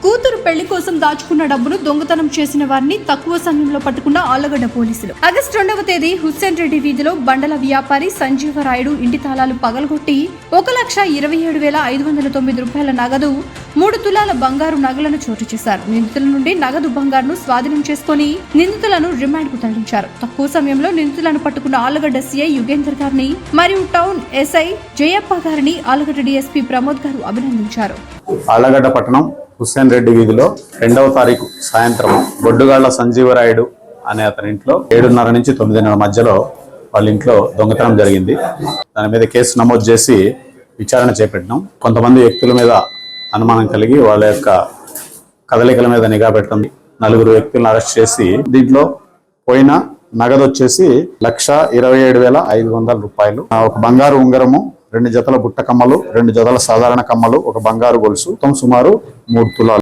కూతురు పెళ్లి కోసం దాచుకున్న డబ్బును దొంగతనం చేసిన వారిని తక్కువ సమయంలో పట్టుకున్న ఆళ్లగడ్డ పోలీసులు. ఆగస్టు 2వ తేదీ హుస్సేన్ రెడ్డి వీధిలో బండల వ్యాపారి సంజీవరాయుడు ఇంటి తాళాలు పగలగొట్టి 1,27,509 రూపాయల నగదు, 3 తులాల బంగారు నగలను చోటు చేశారు. నిందితుల నుండి నగదు బంగారును స్వాధీనం చేసుకుని నిందితులను రిమాండ్ కు తరలించారు. తక్కువ సమయంలో నిందితులను పట్టుకున్న ఆళ్లగడ్డ సిఐ యుగేందర్ గారిని మరియు టౌన్ ఎస్ఐ జయప్ప గారిని ఆళ్లగడ్డ డీఎస్పీ ప్రమోద్ గారు అభినందించారు. ఆళ్లగడ్డ పట్టణం హుస్సేన్ రెడ్డి వీధిలో 2వ తారీఖు సాయంత్రం బొడ్డుగాళ్ల సంజీవరాయుడు అనే అతని ఇంట్లో 7:30 నుంచి 9:30 మధ్యలో వాళ్ళ ఇంట్లో దొంగతనం జరిగింది. దాని మీద కేసు నమోదు చేసి విచారణ చేపట్టినాం. కొంతమంది వ్యక్తుల మీద అనుమానం కలిగి వాళ్ళ యొక్క కదలికల మీద నిఘా పెట్టడం, 4 వ్యక్తులను అరెస్ట్ చేసి దీంట్లో పోయిన నగదు వచ్చేసి 1,27,500 రూపాయలు, ఒక బంగారు ఉంగరము, 2 జతల బుట్ట కమ్మలు, 2 జతల సాధారణ కమ్మలు, ఒక బంగారు గొలుసు, మొత్తం సుమారు 3 తులాలు.